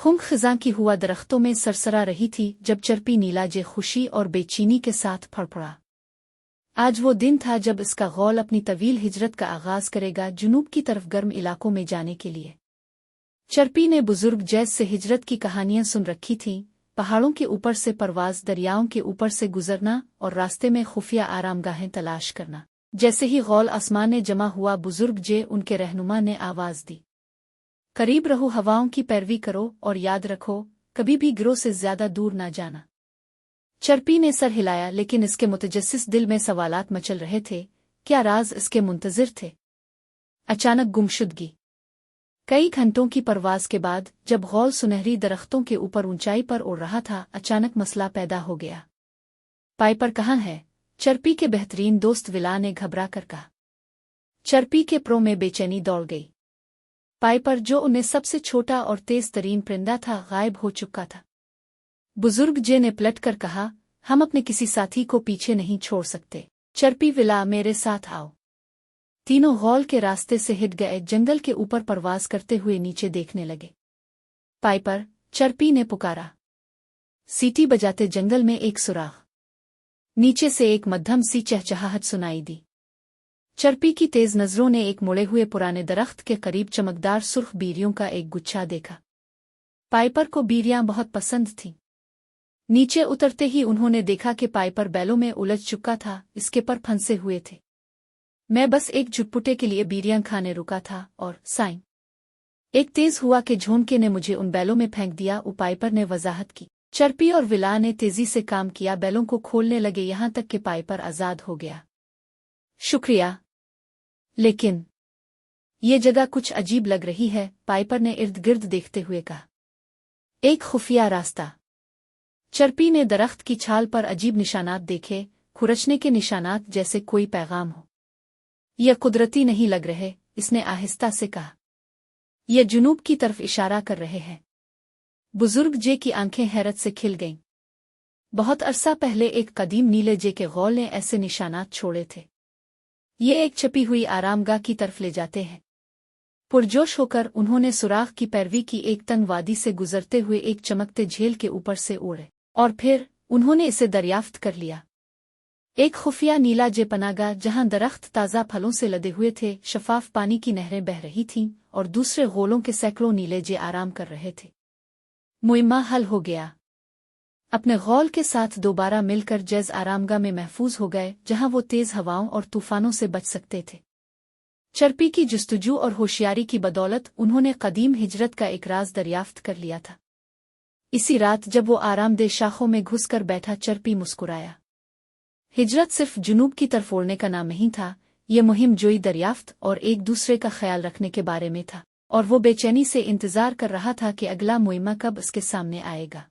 खुंग खिजां की हुआ दरख्तों में सरसरा रही थी जब चरपी नीलाजे खुशी और बेचैनी के साथ फड़फड़ा। आज वो दिन था जब इसका गौल अपनी तवील हिजरत का आगाज करेगा जुनूब की तरफ गर्म इलाकों में जाने के लिए। चरपी ने बुजुर्ग जैस से हिजरत की कहानियां सुन रखी थीं, पहाड़ों के ऊपर से परवाज, दरियाओं के ऊपर से गुजरना और रास्ते में खुफिया आरामगाहें तलाश करना। जैसे ही गौल आसमान में जमा हुआ, बुजुर्ग जे उनके रहनुमा ने आवाज दी, करीब रहो, हवाओं की पैरवी करो और याद रखो, कभी भी गिरोह से ज्यादा दूर ना जाना। चरपी ने सर हिलाया, लेकिन इसके मुतजस्सिस दिल में सवालात मचल रहे थे। क्या राज इसके मुंतजिर थे? अचानक गुमशुदगी। कई घंटों की परवाज के बाद जब गौल सुनहरी दरख्तों के ऊपर ऊंचाई पर उड़ रहा था, अचानक मसला पैदा हो गया। पाइपर कहाँ है? चरपी के बेहतरीन दोस्त विला ने घबरा कर कहा। चरपी के प्रो में बेचैनी दौड़ गई। पाइपर, जो उन्हें सबसे छोटा और तेज तरीन परिंदा था, गायब हो चुका था। बुजुर्ग जे ने पलट कर कहा, हम अपने किसी साथी को पीछे नहीं छोड़ सकते। चरपी, विला, मेरे साथ आओ। तीनों गौल के रास्ते से हिट गए, जंगल के ऊपर परवाज करते हुए नीचे देखने लगे। पाइपर, चरपी ने पुकारा। सीटी बजाते जंगल में एक सुराख। नीचे से एक मध्यम सी चहचहाहट सुनाई दी। चरपी की तेज नजरों ने एक मुड़े हुए पुराने दरख्त के करीब चमकदार सुर्ख बीरियों का एक गुच्छा देखा। पाइपर को बीरियां बहुत पसंद थीं। नीचे उतरते ही उन्होंने देखा कि पाइपर बैलों में उलझ चुका था, इसके पर फंसे हुए थे। मैं बस एक चुटपुटे के लिए बीरियां खाने रुका था और साईं, एक तेज हुआ कि झोंके ने मुझे उन बैलों में फेंक दिया, पाइपर ने वजाहत की। चरपी और विला ने तेजी से काम किया, बैलों को खोलने लगे, यहां तक कि पाइपर आजाद हो गया। शुक्रिया, लेकिन ये जगह कुछ अजीब लग रही है, पाइपर ने इर्द गिर्द देखते हुए कहा। एक खुफिया रास्ता। चरपी ने दरख्त की छाल पर अजीब निशानात देखे, खुरचने के निशानात, जैसे कोई पैगाम हो। यह कुदरती नहीं लग रहे, इसने आहिस्ता से कहा। यह जुनूब की तरफ इशारा कर रहे हैं। बुजुर्ग जे की आंखें हैरत से खिल गईं। बहुत अरसा पहले एक कदीम नीले जे के गौल ने ऐसे निशानात छोड़े थे। ये एक छपी हुई आरामगाह की तरफ ले जाते हैं। पुरजोश होकर उन्होंने सुराख की पैरवी की, एक तंग वादी से गुजरते हुए एक चमकते झील के ऊपर से उड़े, और फिर उन्होंने इसे दरियाफ्त कर लिया। एक खुफिया नीला जे पनागा, जहां दरख्त ताज़ा फलों से लदे हुए थे, शफाफ पानी की नहरें बह रही थीं और दूसरे गोलों के सैकड़ों नीले जे आराम कर रहे थे। मुइम्मा हल हो गया। अपने गौल के साथ दोबारा मिलकर जैज आरामगाह में महफूज हो गए, जहां वो तेज हवाओं और तूफानों से बच सकते थे। चरपी की जुस्तजू और होशियारी की बदौलत उन्होंने कदीम हिजरत का एक राज दरियाफ्त कर लिया था। इसी रात जब वो आरामदेह शाखों में घुसकर बैठा, चरपी मुस्कुराया। हिजरत सिर्फ जुनूब की तरफ ओढ़ने का नाम नहीं था, ये मुहिम जोई, दरियाफ्त और एक दूसरे का ख्याल रखने के बारे में था, और वो बेचैनी से इंतजार कर रहा था कि अगला मुइम्मा कब उसके सामने आएगा।